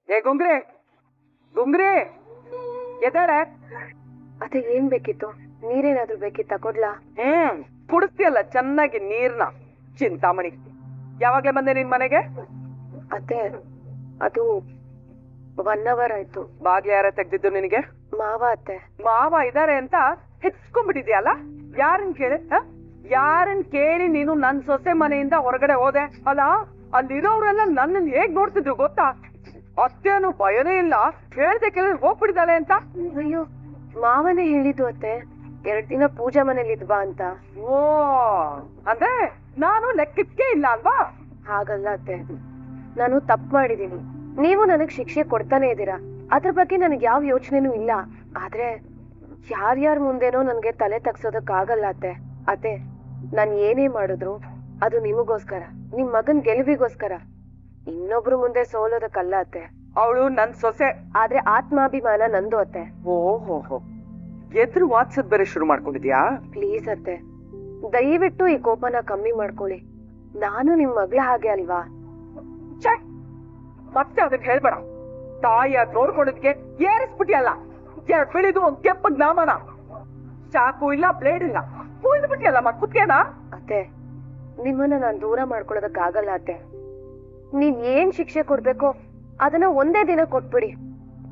ಏ ಗುಂಗ್ರಿ ಗುಂಗ್ರಿ ಎದ್ದಾಳೆ. ಅದೇ ಏನ್ ಬೇಕಿತ್ತು? ನೀರೇನಾದ್ರೂ ಬೇಕಿತ್ತ ಕೊಡ್ಲಾ? ಕುಡಿಸ್ತೀಯಲ್ಲ ಚೆನ್ನಾಗಿ ನೀರ್ನ. ಚಿಂತಾಮಣಿ, ಯಾವಾಗ್ಲೇ ಬಂದೆ ನಿನ್ ಮನೆಗೆ? ಅದೇ ಅದು 1 hour ಆಯ್ತು. ಬಾಗ್ಲ ಯಾರ ತೆಗ್ದಿದ್ದು ನಿನಗೆ? ಮಾವ ಅತ್ತೆ. ಮಾವ ಇದಾರೆ ಅಂತ ಹೆಚ್ಕೊಂಡ್ಬಿಟ್ಟಿದ್ಯಲ್ಲ? ಯಾರನ್ ಕೇಳಿ ನೀನು ನನ್ ಸೊಸೆ ಮನೆಯಿಂದ ಹೊರಗಡೆ ಹೋದೆ ಅಲ್ಲ? ಅಲ್ಲಿರೋರೆಲ್ಲ ನನ್ನನ್ನು ಹೇಗ್ ನೋಡ್ತಿದ್ರು ಗೊತ್ತಾ? ಅತ್ತೇನು ಭಯನೇ ಇಲ್ಲ, ಹೇಳ್ದೆ ಕೇಳಿದ್ರೆ ಹೋಗ್ಬಿಟ್ಟಿದ್ದಾಳೆ ಅಂತ. ಅಯ್ಯೋ, ಮಾವನೇ ಹೇಳಿದ್ದು ಅತ್ತೆ 2 ದಿನ ಪೂಜಾ ಮನೇಲಿ ಇದ್ವಾ ಅಂತ. ಓ, ಅಂದ್ರೆ ನಾನು ಲೆಕ್ಕಕ್ಕೆ ಇಲ್ಲ ಅಲ್ವಾ? ಹಾಗಲ್ಲ ಅತ್ತೆ, ನಾನು ತಪ್ಪು ಮಾಡಿದೀನಿ. ನೀವು ನನಗ್ ಶಿಕ್ಷೆ ಕೊಡ್ತಾನೆ ಇದ್ದೀರಾ, ಅದ್ರ ಬಗ್ಗೆ ನನಗ್ ಯಾವ ಯೋಚನೆನೂ ಇಲ್ಲ. ಆದ್ರೆ ಯಾರ್ಯಾರ ಮುಂದೆನೋ ನನ್ಗೆ ತಲೆ ತಗ್ಸೋದಕ್ಕಾಗಲ್ಲ ಅತ್ತೆ. ಅತ್ತೆ, ನಾನ್ ಏನೇ ಮಾಡಿದ್ರು ಅದು ನಿಮಗೋಸ್ಕರ, ನಿಮ್ ಮಗನ್ ಗೆಲುವಿಗೋಸ್ಕರ, ಇನ್ನೊಬ್ರು ಮುಂದೆ ಸೋಲೋದಕ್ಕಲ್ಲ ಅತ್ತೆ. ಅವಳು ನನ್ ಸೊಸೆ, ಆದ್ರೆ ಆತ್ಮಾಭಿಮಾನ ನಂದು ಅತ್ತೆ. ಓಹೋ, ಎದ್ರು ವಾಟ್ಸಪ್ ಬೇರೆ ಶುರು ಮಾಡ್ಕೊಂಡಿದ್ಯಾ? ಪ್ಲೀಸ್ ಅತ್ತೆ, ದಯವಿಟ್ಟು ಈ ಕೋಪನ ಕಮ್ಮಿ ಮಾಡ್ಕೊಳ್ಳಿ. ನಾನು ನಿಮ್ ಮಗಳ ಹಾಗೆ ಅಲ್ವಾ? ಮತ್ತೆ ಅದಕ್ಕೆ ಹೇಳ್ಬೇಡ. ತಾಯಿಯ ನೋಡ್ಕೊಳ್ಳೋದಕ್ಕೆ ಏರಿಸ್ಬಿಟ್ಟಿಯಲ್ಲ, 2 ಬೆಳಿದು ಒಂದ್ ಕೆಂಪಗ್ ನಾಮನ. ಚಾಕು ಇಲ್ಲ, ಬ್ಲೇಡ್ ಇಲ್ಲ, ಬಿಟ್ಟಿಯಲ್ಲ ಕುತ್ಕೇನ. ಅತ್ತೆ, ನಿಮ್ಮನ್ನ ನಾನ್ ದೂರ ಮಾಡ್ಕೊಳ್ಳೋದಕ್ಕಾಗಲ್ಲ ಅತ್ತೆ. ನೀವ್ ಏನ್ ಶಿಕ್ಷೆ ಕೊಡ್ಬೇಕೋ ಅದನ್ನ ಒಂದೇ ದಿನ ಕೊಟ್ಬಿಡಿ.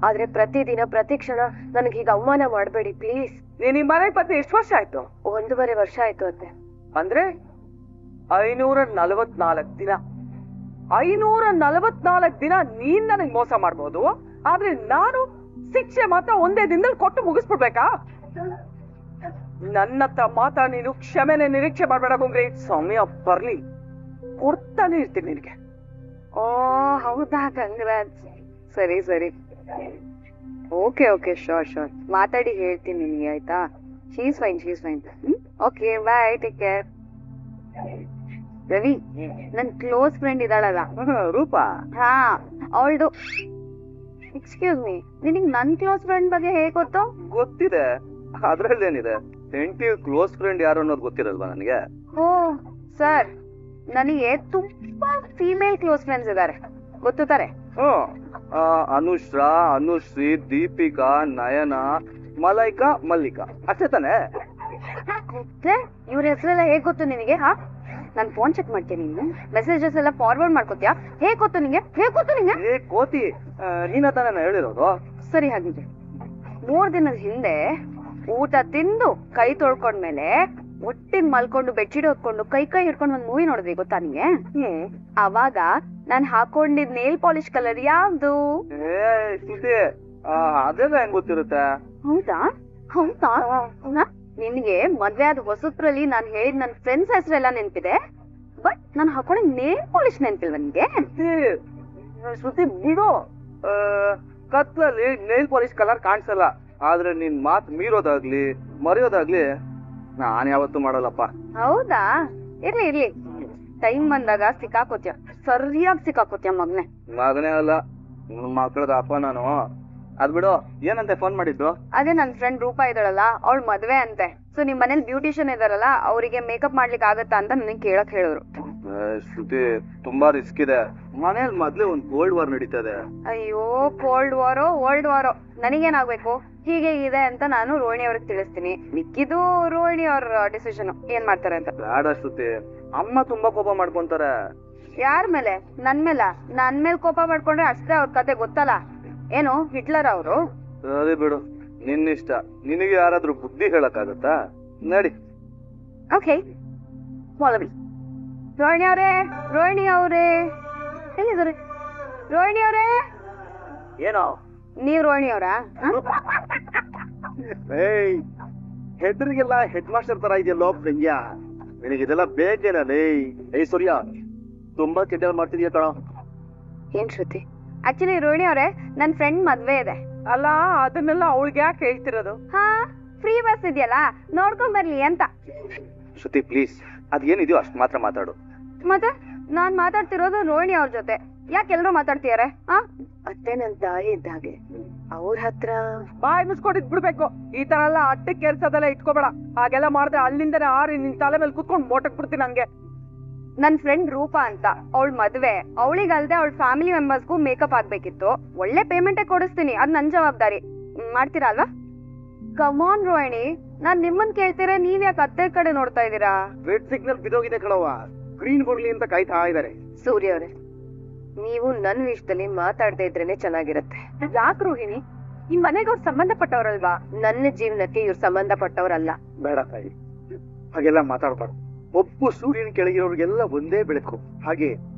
ಆದ್ರೆ ಪ್ರತಿದಿನ ಪ್ರತಿ ಕ್ಷಣ ನನಗೆ ಹೀಗೆ ಅವಮಾನ ಮಾಡ್ಬೇಡಿ ಪ್ಲೀಸ್. ನೀನ್ ಈ ಮನೆಗೆ ಬಂದು ಎಷ್ಟು ವರ್ಷ ಆಯ್ತು? 1.5 ವರ್ಷ ಆಯ್ತು ಅತ್ತೆ. ಅಂದ್ರೆ 544 ದಿನ. 544 ದಿನ ನೀನ್ ನನಗ್ ಮೋಸ ಮಾಡ್ಬೋದು, ಆದ್ರೆ ನಾನು ಶಿಕ್ಷೆ ಮಾತ್ರ ಒಂದೇ ದಿನದಲ್ಲಿ ಕೊಟ್ಟು ಮುಗಿಸ್ಬಿಡ್ಬೇಕಾ? ನನ್ನತ್ತ ಮಾತ್ರ ನೀನು ಕ್ಷಮೆನೆ ನಿರೀಕ್ಷೆ ಮಾಡ್ಬೇಡ ಗುಂಗ್ರಿ. ಸಮಯ ಬರ್ಲಿ ಕೊಡ್ತಾನೆ ಇರ್ತೀನಿ ನಿನಗೆ. ಓ ಹೌದಾ, ಕಂಗ್ರಾಟ್ಸ್. ಸರಿ ಸರಿ, ಓಕೆ ಶೋರ್ ಮಾತಾಡಿ ಹೇಳ್ತೀನಿ ನಿನಗೆ, ಆಯ್ತಾ? She's fine. Okay bye, take care. Ravi, ನನ್ ಕ್ಲೋಸ್ ಫ್ರೆಂಡ್ ಇದ್ದಾಳಲ್ಲ ರೂಪಾ, ಹಾ ಅವಳ್ದು. ಎಕ್ಸ್ಕ್ಯೂಸ್ ಮೀ, ನಿನಗ್ ನನ್ ಕ್ಲೋಸ್ ಫ್ರೆಂಡ್ ಬಗ್ಗೆ ಹೇಗೆ ಗೊತ್ತು? ಗೊತ್ತಿದೆ, ಅದ್ರಲ್ಲೇನಿದೆ? ಹೆಂಡತಿ ಕ್ಲೋಸ್ ಫ್ರೆಂಡ್ ಯಾರು ಅನ್ನೋದು ಗೊತ್ತಿರಲ್ವಾ ನನಗೆ? ಓ ಸರ್, ನನಗೆ ತುಂಬಾ ಫೀಮೇಲ್ ಕ್ಲೋಸ್ ಫ್ರೆಂಡ್ಸ್ ಇದಾರೆ, ಗೊತ್ತುತ್ತಾರೆ? ಅನುಶ್ರಾ, ಅನುಶ್ರೀ, ದೀಪಿಕಾ, ನಯನ, ಮಲೈಕಾ, ಮಲ್ಲಿಕಾ, ಅಷ್ಟೇ ತಾನೆ? ಇವ್ರ ಹೆಸರೆಲ್ಲ ಹೇಗ್ ಗೊತ್ತು ನಿನಗೆ? ಹಾ, ನಾನು ಫೋನ್ ಚೆಕ್ ಮಾಡ್ತೀನಿ, ನೀನು ಮೆಸೇಜಸ್ ಎಲ್ಲ ಫಾರ್ವರ್ಡ್ ಮಾಡ್ಕೋತೀಯಾ? ಹೇಗ್ ಗೊತ್ತು ನಿಂಗೆ? ಏ ಕೋತಿ, ನೀನ ತಾನೇ ಹೇಳಿರೋದು? ಸರಿ, ಹಾಗಿದ್ರೆ 3 ದಿನದ ಹಿಂದೆ ಊಟ ತಿಂದು ಕೈ ತೊಳ್ಕೊಂಡ್ಮೇಲೆ ಒಟ್ಟಿಗೆ ಮಲ್ಕೊಂಡು ಬೆಡ್ಶೀಟ್ ಹೊತ್ಕೊಂಡು ಕೈ ಹಿಡ್ಕೊಂಡು ಒಂದ್ ಮೂವಿ ನೋಡಿದ್ವಿ, ಗೊತ್ತಾ ನಿಂಗೆ? ಅವಾಗ ನಾನ್ ಹಾಕೊಂಡಿದ್ ನೇಲ್ ಪಾಲಿಶ್ ಕಲರ್ ಯಾವ್ದು? ಅದೆಲ್ಲ ಹೆಂಗ್ ಗೊತ್ತಿರುತ್ತೆ? ಹೌದಾ? ನಿನ್ಗೆ ಮದ್ವೆ ಆದ ಹೊಸತ್ರಲ್ಲಿ ನಾನ್ ಹೇಳಿದ್ ನನ್ ಫ್ರೆಂಡ್ಸ್ ಹೆಸರೆಲ್ಲ ನೆನ್ಪಿದೆ, ಬಟ್ ನಾನ್ ಹಾಕೊಂಡಿದ್ ನೇಲ್ ಪಾಲಿಶ್ ನೆನ್ಪಿಲ್ವ ನಿನ್ಗೆ? ಶ್ರುತಿ ಬಿಡು, ಕತ್ಲಲ್ಲಿ ನೇಲ್ ಪಾಲಿಶ್ ಕಲರ್ ಕಾಣಿಸಲ್ಲ, ಆದ್ರೆ ನಿನ್ ಮಾತ್ ಮೀರೋದಾಗ್ಲಿ ಮರೆಯೋದಾಗ್ಲಿ ನಾನ್ ಯಾವತ್ತೂ ಮಾಡಲ್ಲಪ್ಪ. ಹೌದಾ? ಇರ್ಲಿ, ಟೈಮ್ ಬಂದಾಗ ಸಿಕ್ಕಾಕೋತ್ಯ, ಸರಿಯಾಗಿ ಸಿಕ್ಕಾಕೋತ್ಯ ಮಗನೇ ಅಲ್ಲ, ಮಕ್ಕಳದ ಅಪ್ಪ ನಾನು. ಅದ್ ಬಿಡು, ಏನಂತೆ ಫೋನ್ ಮಾಡಿದ್ದು? ಅದೇ ನನ್ ಫ್ರೆಂಡ್ ರೂಪಾ ಇದ್ದಾಳಲ್ಲ, ಅವಳ ಮದ್ವೆ ಅಂತೆ. ಸೊ ನಿಮ್ ಮನೇಲಿ ಬ್ಯೂಟಿಷಿಯನ್ ಇದಾರಲ್ಲ, ಅವರಿಗೆ ಮೇಕಪ್ ಮಾಡ್ಲಿಕ್ಕೆ ಆಗತ್ತಾ ಅಂತ ನನಗೆ ಕೇಳಕ್ ಹೇಳಿದ್ರು. ಶ್ರುತಿ, ತುಂಬಾ ರಿಸ್ಕ್ ಇದೆ, ಮನೇಲಿ ಮೊದ್ಲೇ ಒಂದ್ ಕೋಲ್ಡ್ ವಾರ್ ನಡೀತದೆ. ಅಯ್ಯೋ, ಕೋಲ್ಡ್ ವಾರೋ ವರ್ಲ್ಡ್ ವಾರೋ ನನಗೇನಾಗ್ಬೇಕು? ಹೀಗೆ ಇದೆ ಅಂತ ನಾನು ರೋಹಿಣಿ ಅವ್ರಿಗೆ ತಿಳಿಸ್ತೀನಿ, ಮಿಕ್ಕಿದು ರೋಹಿಣಿ ಅವ್ರ ಡಿಸಿಷನ್, ಏನ್ ಮಾಡ್ತಾರೆ ಅಂತ. ಬೇಡ ಶ್ರುತಿ, ಅಮ್ಮ ತುಂಬಾ ಕೋಪ ಮಾಡ್ಕೊಂತಾರೆ. ಯಾರ ಮೇಲೆ? ನನ್ ಮೇಲ್ ಕೋಪ ಮಾಡ್ಕೊಂಡ್ರೆ ಅಷ್ಟೇ ಅವ್ರ ಕತೆ, ಗೊತ್ತಲ್ಲ? ಏನು ಹಿಟ್ಲರ್ ಅವರು? ಸರಿ ಬಿಡು, ನಿನ್ನಿಷ್ಟ. ನಿನಗೆ ಯಾರಾದ್ರೂ ಬುದ್ಧಿ ಹೇಳಕ್ಕಾಗತ್ತಾ? ನಡಿ. ಓಕೆ, ಮಾಲವಿ. ರೋಹಿಣಿ ಅವರೇ ಎಲ್ಲಿದ್ದಾರೆ? ರೋಹಿಣಿ ಅವರೇ, ಏನೋ ನೀವ್ ರೋಹಿಣಿ ಅವರಾ? ಹೆಡ್ರಿಗೆಲ್ಲ ಹೆಡ್ ಮಾಸ್ಟರ್ ತರ ಇದೆಯಲ್ಲೋ ಪ್ರಂಗ್ಯ, ನಿನಗಿದೆಲ್ಲ ಬೇಕೇನೇ? ಸೂರ್ಯ, ತುಂಬಾ ಕೆಟ್ಟ ಮಾಡ್ತಿದ್ಯಾ ಕಣ. ಏನ್ ಶ್ರುತಿ? ಆಕ್ಚುಲಿ ರೋಹಿಣಿ ಅವರೇ, ನನ್ ಫ್ರೆಂಡ್ ಮದ್ವೆ ಇದೆ. ಅಲ್ಲ, ಅದನ್ನೆಲ್ಲ ಅವಳಿಗೆ ಯಾಕೆ ಹೇಳ್ತಿರೋದು? ಹಾ, ಫ್ರೀ ಬಸ್ ಇದೆಯಲ್ಲ, ನೋಡ್ಕೊಂಡ್ ಬರ್ಲಿ ಅಂತ. ಶ್ರುತಿ ಪ್ಲೀಸ್, ಅದೇನಿದೆಯೋ ಅಷ್ಟು ಮಾತ್ರ ಮಾತಾಡು. ಮತ್ತೆ ನಾನ್ ಮಾತಾಡ್ತಿರೋದು ರೋಹಿಣಿ ಅವ್ರ ಜೊತೆ, ಯಾಕೆ ಎಲ್ರು ಮಾತಾಡ್ತಿದಾರೆ? ಅತ್ತೆ ನನ್ ತಾಯಿ ಇದ್ದಾಗೆ, ಅವ್ರ ಹತ್ರ ಬಾಯಿ ಮುಚ್ಕೊಂಡಿದ್ ಬಿಡ್ಬೇಕು. ಈ ತರ ಎಲ್ಲ ಅಟ್ಟಕ್ಕೆ ಕೆಲ್ಸದೆಲ್ಲ ಇಟ್ಕೋಬೇಡ, ಹಾಗೆಲ್ಲ ಮಾಡಿದ್ರೆ ಅಲ್ಲಿಂದನೇ ಆರಿ ನಿನ್ ತಲೆ ಮೇಲೆ ಕುತ್ಕೊಂಡು ಮೋಟಕ್ ಬಿಡ್ತೀನಿ. ಹಂಗೆ ನನ್ ಫ್ರೆಂಡ್ ರೂಪಾ ಅಂತ, ಅವಳ ಮದ್ವೆ, ಅವಳಿಗಲ್ದೆ ಅವಳ ಫ್ಯಾಮಿಲಿ ಮೆಂಬರ್ಸ್ಗೂ ಮೇಕಪ್ ಆಗ್ಬೇಕಿತ್ತು. ಒಳ್ಳೆ ಪೇಮೆಂಟೇ ಕೊಡಿಸ್ತೀನಿ, ಅದ್ ನನ್ ಜವಾಬ್ದಾರಿ. ಮಾಡ್ತೀರಾ ಅಲ್ವಾ? ಕಮಾನ್ ರೋಹಿಣಿ, ನಾನ್ ನಿಮ್ಮನ್ ಕೇಳ್ತೀರಾ, ನೀವ್ ಯಾಕೆ ಅತ್ತೆ ಕಡೆ ನೋಡ್ತಾ ಇದೀರಾ? ರೆಡ್ ಸಿಗ್ನಲ್ ಬಿದ್ದೋಗಿದೆ ಕಣವ್ವ, ಗ್ರೀನ್ ಕೊಡ್ಲಿ ಅಂತ ಕಾಯ್ತಾ ಇದಾರೆ. ಸೂರ್ಯ ಅವರೇ, ನೀವು ನನ್ ವಿಷಯದಲ್ಲಿ ಮಾತಾಡದೇ ಇದ್ರೇನೆ ಚೆನ್ನಾಗಿರತ್ತೆ. ಯಾಕೆ ರೋಹಿಣಿ? ಈ ಮನೆಗೆ ಅವ್ರು ಸಂಬಂಧಪಟ್ಟವ್ರಲ್ವಾ? ನನ್ನ ಜೀವನಕ್ಕೆ ಇವ್ರು ಸಂಬಂಧಪಟ್ಟವ್ರಲ್ಲ. ಬೇಡ ತಾಯಿ, ಹಾಗೆಲ್ಲ ಮಾತಾಡ್ಬಾರ್ದು. ಒಬ್ಬ ಸೂರ್ಯನ ಕೆಳಗಿರೋರಿಗೆಲ್ಲ ಒಂದೇ ಬೆಳಕು, ಹಾಗೆ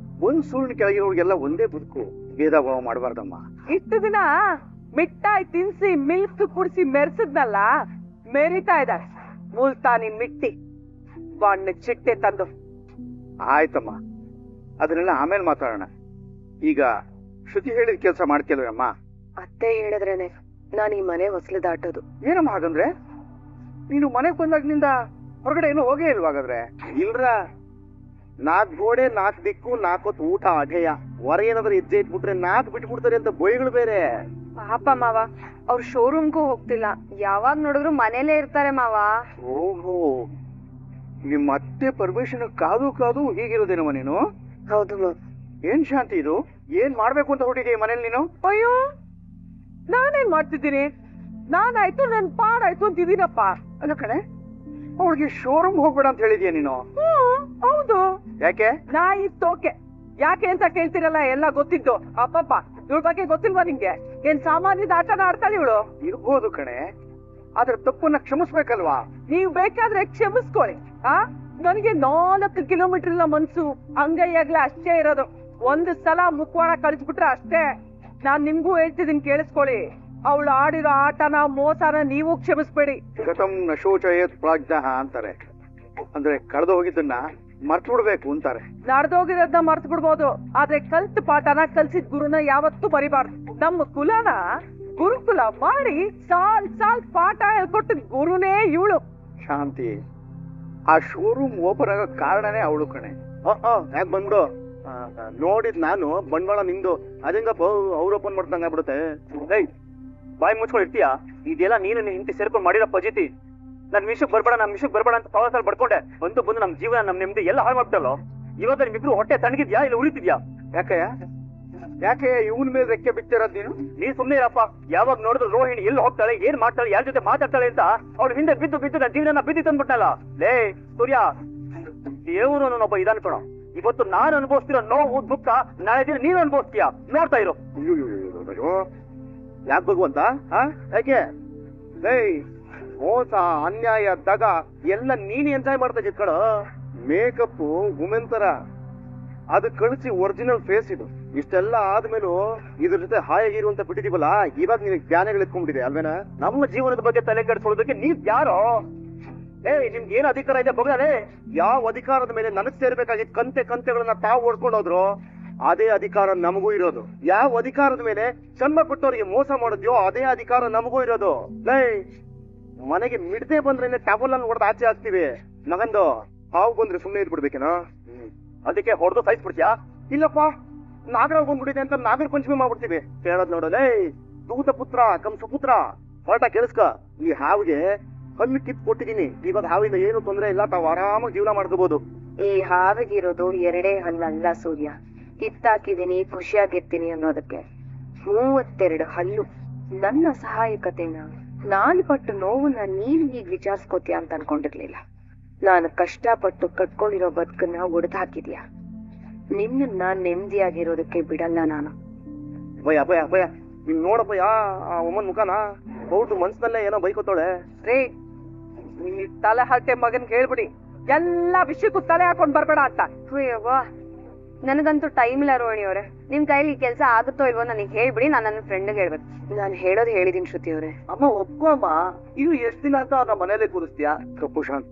ಒಂದ್ ಸೂರ್ಯನ ಕೆಳಗಿರೋರಿಗೆಲ್ಲ ಒಂದೇ ಬದುಕು. ಭೇದ ಭಾವ ಮಾಡಬಾರ್ದಮ್ಮ. ಇಷ್ಟು ದಿನ ಮಿಠಾಯಿ ತಿನ್ಸಿ ಮಿಲ್ಕ್ ಕುಡಿಸಿ ಮೆರೆಸಿದ್ನಲ್ಲ, ಮೆರಿತಾ ಇದ್ದಾರೆ ಮುಲ್ತಾನಿ ಮಿಟ್ಟಿ ಬಣ್ಣ ಚಿಟ್ಟೆ ತಂದು. ಆಯ್ತಮ್ಮ, ಅದನ್ನೆಲ್ಲ ಆಮೇಲೆ ಮಾತಾಡೋಣ. ಈಗ ಶ್ರುತಿ ಹೇಳಿದ ಕೆಲಸ ಮಾಡ್ತಿಲ್ವಮ್ಮ? ಅತ್ತೆ ಹೇಳಿದ್ರೇನೆ ನಾನ್ ಈ ಮನೆ ಹೊಸಲು ದಾಟೋದು. ಏನಮ್ಮ ಹಾಗಂದ್ರೆ? ನೀನು ಮನೆಗೆ ಬಂದಾಗಿನಿಂದ ಹೊರಗಡೆ ಏನೋ ಹೋಗೇ ಇಲ್ವಾಗಾದ್ರೆ? ಇಲ್ರ, 4 ಗೋಡೆ 4 ದಿಕ್ಕು 4 ಹೊತ್ತು ಊಟ ಅಢೇಯ. ಹೊರ ಏನಾದ್ರೂ ಹೆಜ್ಜೆ ಇಟ್ಬಿಟ್ರೆ 4 ಬಿಟ್ಬಿಡ್ತಾರೆ ಅಂತ ಬೊಯ್ಗಳು ಬೇರೆ. ಪಾಪ ಮಾವ, ಅವ್ರ ಶೋರೂಮ್ಗೂ ಹೋಗ್ತಿಲ್ಲ, ಯಾವಾಗ ನೋಡಿದ್ರು ಮನೇಲೇ ಇರ್ತಾರೆ ಮಾವ. ಓಹೋ, ನಿಮ್ಮ ಅತ್ತೆ ಪರ್ಮಿಷನ್ ಕಾದು ಕಾದು ಹೀಗಿರೋದೇನಮ್ಮ ನೀನು? ಹೌದು ಮಾವ. ಏನ್ ಶಾಂತಿ ಇದು? ಏನ್ ಮಾಡ್ಬೇಕು ಅಂತ ಹೊರಟಿದೀಯ ಮನೇಲಿ ನೀನು? ಅಯ್ಯೋ, ನಾನೇನ್ ಮಾಡ್ತಿದ್ದೀನಿ? ನಾನಾಯ್ತು ನನ್ ಪಾಡಾಯ್ತು ಅಂತಿದ್ದೀನಪ್ಪ. ಅಲ್ಲ ಕಣೆ, ಅವಳಿಗೆ ಶೋರೂಮ್ ಹೋಗ್ಬೇಡ ಅಂತ ಹೇಳಿದ್ಯಾ ನೀನು? ಹೌದು. ಯಾಕೆ? ನಾ ಇತ್ತೋಕೆ ಯಾಕೆ ಅಂತ ಕೇಳ್ತಿರಲ್ಲ, ಎಲ್ಲ ಗೊತ್ತಿದ್ದು. ಅಪ್ಪಪ್ಪ, ಇವಳ ಬಗ್ಗೆ ಗೊತ್ತಿಲ್ವಾ ನಿಂಗೆ? ಏನ್ ಸಾಮಾನ್ಯದ ಆಟನ ಆಡ್ತಾಳೆ ಇವಳು? ಇರ್ಬೋದು ಕಣೆ, ಆದ್ರೆ ತಪ್ಪನ್ನ ಕ್ಷಮಿಸ್ಬೇಕಲ್ವಾ? ನೀವು ಬೇಕಾದ್ರೆ ಕ್ಷಮಿಸ್ಕೊಳ್ಳಿ. ನನಗೆ 4 ಕಿಲೋಮೀಟರ್ ಇಲ್ಲ ಮನ್ಸು, ಅಂಗೈಯಾಗ್ಲೇ ಅಷ್ಟೇ ಇರೋದು. ಒಂದು ಸಲ ಮುಖವಾಡ ಕಳಿಸ್ಬಿಟ್ರೆ ಅಷ್ಟೇ. ನಾನ್ ನಿಮ್ಗೂ ಹೇಳ್ತಿದ್ದೀನಿ, ಕೇಳಿಸ್ಕೊಳ್ಳಿ. ಅವಳು ಆಡಿರೋ ಆಟನ ಮೋಸನ ನೀವು ಕ್ಷಮಿಸ್ಬೇಡಿ. ಗತಂ ನ ಶೋಚಯೇತ್ ಪ್ರಾಜ್ಞಃ ಅಂತಾರೆ. ಅಂದ್ರೆ ಕಳೆದು ಹೋಗಿದ್ದನ್ನ ಮರ್ತು ಬಿಡ್ಬೇಕು ಅಂತಾರೆ. ನಡೆದೋಗಿರೋದನ್ನ ಮರ್ತು ಬಿಡ್ಬೋದು, ಆದ್ರೆ ಕಲ್ತ್ ಪಾಠನ ಕಲ್ಸಿದ್ ಗುರುನ ಯಾವತ್ತೂ ಬರಿಬಾರ್ದು. ನಮ್ಮ ಕುಲನ ಗುರುಕುಲ ಮಾಡಿ ಸಾಲ್ ಪಾಠ ಹೇಳ್ಕೊಟ್ಟಿದ್ ಗುರುನೇ ಇವಳು. ಶಾಂತಿ, ಆ ಶೋರೂಮ್ ಓಪನ್ ಆಗೋ ಕಾರಣನೇ ಅವಳು ಕಣೆ. ಯಾಕೆ ಬಂದು ನೋಡಿದ್ ನಾನು ಬಂಡವಾಳ ನಿಂದು, ಅದಂಗಪ್ಪ ಅವ್ರು ಓಪನ್ ಮಾಡ್ದಂಗ ಆಗ್ಬಿಡುತ್ತೆ. ಬಾಯಿ ಮುಚ್ಕೊಂಡು ಇರ್ತೀಯಾ? ಇದೆಲ್ಲ ನೀನು ಹಿಂದೆ ಸೇರ್ಕೊಂಡು ಮಾಡಿರೋ ಪಜಿತಿ. ನನ್ ವಿಷಯಕ್ಕೆ ಬರ್ಬೇಡ, ನಮ್ ವಿಷಯಕ್ಕೆ ಬರ್ಬೇಡ ಅಂತ ಪ್ರವಾಸ ಬಡ್ಕೊಂಡೆ. ಬಂದು ನಮ್ ಜೀವನ ನಮ್ ನೆಮ್ಮದಿ ಎಲ್ಲ ಹಾಳು ಮಾಡ್ಬಿಟ್ಟಲ್ಲ. ಇವಾಗ ನಿಮ್ಮಿಬ್ರು ಹೊಟ್ಟೆ ತಣ್ಣಗಿದ್ಯಾ ಇಲ್ಲ ಉಳಿತಿದ್ಯಾ? ಯಾಕೆ ಇವನ್ ಮೇಲೆ ರೆಕ್ಕೆ ಬಿಟ್ಟಿರೋದ್ ನೀನು? ನೀನ್ ಸುಮ್ನೆ ಇರಪ್ಪ. ಯಾವಾಗ ನೋಡಿದ್ರು ರೋಹಿಣಿ ಎಲ್ಲಿ ಹೋಗ್ತಾಳೆ, ಏನ್ ಮಾಡ್ತಾಳೆ, ಯಾರ ಜೊತೆ ಮಾತಾಡ್ತಾಳೆ ಅಂತ ಅವ್ರ ಹಿಂದೆ ಬಿದ್ದು ನನ್ನ ಜೀವನ ಬಿದ್ದು ತಂದ್ಬಿಟ್ನಲ್ಲ. ಲೇ ಸೂರ್ಯ, ದೇವ್ರು ನನ್ನೊಬ್ಬ ಇದಾನ್ ಕಣೋ. ಇವತ್ತು ನಾನು ಅನುಭವಿಸ್ತಿರೋ ನೋವು ದುಃಖ ನಾಳೆ ದಿನ ನೀನು ಅನುಭವಿಸ್ತೀಯ, ನೋಡ್ತಾ ಇರು. ಯಾಕೆ ಭಗವಂತ? ಯಾಕೆ? ಮೋಸ, ಅನ್ಯಾಯ, ದಗ ಎಲ್ಲ ನೀನು ಎಂಜಾಯ್ ಮಾಡ್ತಾ ಇದ್ ಮೇಕಪ್ ವುಮೆನ್ ತರ ಅದು ಕಳಿಸಿ ಒರಿಜಿನಲ್ ಫೇಸ್ ಇದು. ಇಷ್ಟೆಲ್ಲ ಆದ್ಮೇಲೂ ಇದ್ರ ಜೊತೆ ಹಾಯಾಗಿರುವಂತ ಬಿಟ್ಟಿದೀವಲ್ಲ, ಇವಾಗ ನಿನಗೆ ಜ್ಞಾನಗಳು ಎತ್ಕೊಂಡ್ಬಿಟ್ಟಿದೆ ಅಲ್ವೇನಾ? ನಮ್ಮ ಜೀವನದ ಬಗ್ಗೆ ತಲೆ ಕೆಡಿಸ್ಕೊಳ್ಳೋದಕ್ಕೆ ನೀವ್ ಯಾರೋ? ನಿಮ್ಗೆ ಏನ್ ಅಧಿಕಾರ ಇದೆ ಬಗ್ಲೇ? ಯಾವ ಅಧಿಕಾರದ ಮೇಲೆ ನನಗ್ ಸೇರ್ಬೇಕಾಗಿದ್ ಕಂತೆಗಳನ್ನ ತಾವು ಓಡ್ಕೊಂಡೋದ್ರು, ಅದೇ ಅಧಿಕಾರ ನಮಗೂ ಇರೋದು. ಯಾವ ಅಧಿಕಾರದ ಮೇಲೆ ಜನ್ಮ ಕೊಟ್ಟವರಿಗೆ ಮೋಸ ಮಾಡಿದ್ಯೋ ಅದೇ ಅಧಿಕಾರ ನಮಗೂ ಇರೋದು. ಮನೆಗೆ ಮಿಡದೆ ಬಂದ್ರೆ ಟವಲ್ ಅನ್ನು ಹೊಡೆದು ಆಚೆ ಹಾಕ್ತಿವಿ. ಮಗಂದು ಹಾವು ಬಂದ್ರೆ ಸುಮ್ನೆ ಇದ್ಬಿಡ್ಬೇಕೇನೋ? ಅದಕ್ಕೆ ಹೊಡೆದು ಸಾಯಿಸ್ಬಿಡ್ತೀಯಾ? ಇಲ್ಲಪ್ಪ, ನಾಗರ ಬಂದ್ಬಿಟ್ಟಿದೆ ಅಂತ ನಾಗರ ಪಂಚಮಿ ಮಾಡ್ಬಿಡ್ತೀವಿ. ಕೇಳೋದ್ ನೋಡೋದೇ ದೂತ ಪುತ್ರ ಕಂ ಸುಪುತ್ರ. ಹೊರಟ ಕೇಳಿಸ್ಕ, ಈ ಹಾವಿಗೆ ಹಲ್ಲು ಕಿತ್ ಕೊಟ್ಟಿದೀನಿ. ಇವಾಗ ಹಾವಿಂದ ಏನು ತೊಂದರೆ ಇಲ್ಲ, ತಾವು ಆರಾಮಾಗಿ ಜೀವನ ಮಾಡ್ಕೋಬಹುದು. ಈ ಹಾವಿಗಿರೋದು 2 ಹಲ್ಲಲ್ಲ ಸೂರ್ಯ. ಕಿತ್ತಾಕಿದೀನಿ, ಖುಷಿಯಾಗಿರ್ತೀನಿ ಅನ್ನೋದಕ್ಕೆ 32 ಹಲ್ಲು. ನನ್ನ ಸಹಾಯಕತೆನ, ನಾನು ಪಟ್ಟು ನೋವನ್ನ ನೀನು ಹೀಗೆ ವಿಚಾರಿಸ್ಕೋತೀಯ ಅಂತ ಅನ್ಕೊಂಡಿರ್ಲಿಲ್ಲ. ನಾನು ಕಷ್ಟಪಟ್ಟು ಕಟ್ಕೊಂಡಿರೋ ಬದುಕನ್ನ ಒಡೆದು ಹಾಕಿದ್ಯಾ. ನಿನ್ನ ನೆಮ್ಮದಿಯಾಗಿರೋದಕ್ಕೆ ಬಿಡಲ್ಲ ನಾನು. ಭಯ ನೀನ್ ನೋಡಪ್ಪಯ್ಯ ಆ ಒಮ್ಮನ್ ಮುಖಾನ ಹೌದು, ಮನ್ಸಲ್ಲೇ ಏನೋ ಬೈಕೋತಾಳೆ. ರೇ, ನೀ ತಲೆ ಹರಟೆ ಮಗನ್ಗೆ ಹೇಳ್ಬಿಡಿ, ಎಲ್ಲಾ ವಿಷಯಕ್ಕೂ ತಲೆ ಹಾಕೊಂಡ್ ಬರ್ಬೇಡ ಅಂತ. ಅಯ್ಯವ್ವ, ನನಗಂತೂ ಟೈಮ್ ಇಲ್ಲ ರೋಹಿಣಿ ಅವ್ರೆ. ನಿಮ್ ಕೈಲಿ ಈ ಕೆಲಸ ಆಗುತ್ತೋ ಇಲ್ವೋ ನನಗೆ ಹೇಳ್ಬಿಡಿ, ನಾನು ನನ್ನ ಫ್ರೆಂಡ್ಗೆ ಹೇಳ್ಬೇಕು. ನಾನು ಹೇಳೋದು ಹೇಳಿದೀನಿ ಶ್ರುತಿ ಅವ್ರೆ. ಅಮ್ಮ ಒಪ್ಕೊಮ್ಮ, ಇದು ಎಷ್ಟ್ ದಿನ ಅಂತ ನಮ್ಮ ಮನೇಲೆ ಕೂರಿಸ್ತೀಯಾ? ತಪ್ಪು ಶಾಂತ್,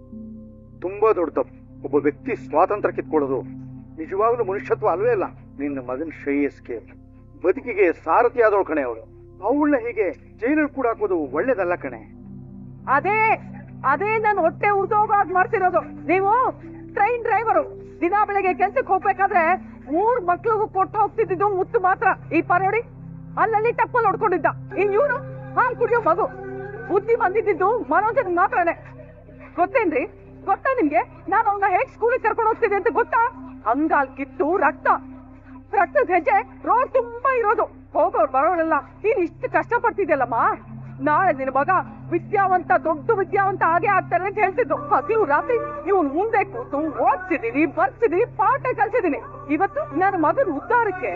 ತುಂಬಾ ದೊಡ್ಡ ತಪ್ಪು. ಒಬ್ಬ ವ್ಯಕ್ತಿ ಸ್ವಾತಂತ್ರ್ಯ ಕಿತ್ಕೊಳ್ಳೋದು ನಿಜವಾಗ್ಲೂ ಮನುಷ್ಯತ್ವ ಅಲ್ವೇ ಇಲ್ಲ. ನಿನ್ನ ಮಗನ್ ಶ್ರೇಯಸ್ಗೆ ಬದುಕಿಗೆ ಸಾರಥಿ ಆದವಳು ಕಣೆ ಅವಳು. ಅವಳನ್ನ ಹೀಗೆ ಜೈಲಲ್ಲಿ ಕೂಡ ಹಾಕೋದು ಒಳ್ಳೇದಲ್ಲ ಕಣೆ. ಅದೇ ನಾನು ಹೊಟ್ಟೆ ಉರ್ದೋಗಾಗ್ ಮಾಡ್ತಿರೋದು. ನೀವು ಟ್ರೈನ್ ಡ್ರೈವರು, ದಿನ ಬೆಳಗ್ಗೆ ಕೆಲ್ಸಕ್ಕೆ ಹೋಗ್ಬೇಕಾದ್ರೆ 3 ಮಕ್ಳಿಗೂ ಕೊಟ್ಟು ಹೋಗ್ತಿದ್ದು ಮುತ್ತು ಮಾತ್ರ. ಈ ಪರೋಡಿ ಅಲ್ಲಲ್ಲಿ ಟಪ್ಪಲ್ಲಿ ಹೊಡ್ಕೊಂಡಿದ್ದ. ಇವನು ಹಾಲು ಕುಡಿಯೋ ಮಗು. ಬುದ್ಧಿ ಬಂದಿದ್ದು ಮನೋಜನ್ ಮಾತ್ರನೇ. ಗೊತ್ತೇನ್ರಿ? ಗೊತ್ತಾ ನಿಮ್ಗೆ ನಾನು ಅವನ್ನ ಹೇಗ್ ಸ್ಕೂಲಿಗೆ ಕರ್ಕೊಂಡು ಹೋಗ್ತಿದ್ದೆ ಅಂತ ಗೊತ್ತಾ? ಅಂಗಾಲ್ ಕಿತ್ತು ರಕ್ತದ ಹೆಜ್ಜೆ ರೋಡ್ ತುಂಬಾ ಇರೋದು. ಹೋಗೋರು ಬರೋರೆಲ್ಲ ನೀನ್ ಇಷ್ಟು ಕಷ್ಟ ಪಡ್ತಿದ್ಯಲ್ಲಮ್ಮ, ನಾಳೆ ನಿನ್ ಮಗ ವಿದ್ಯಾವಂತ, ದೊಡ್ಡ ವಿದ್ಯಾವಂತ ಆಗೇ ಆಗ್ತಾನೆ ಅಂತ ಹೇಳ್ತಿದ್ರು. ಹಗಲು ರಾತ್ರಿ ಇವ್ನು ಮುಂದೆ ಕೂತು ಓದ್ಸಿದೀನಿ, ಬರ್ಸಿದೀನಿ, ಪಾಠ ಕಲ್ಸಿದೀನಿ. ಇವತ್ತು ನನ್ನ ಮಗನ ಉದ್ಧಾರಕ್ಕೆ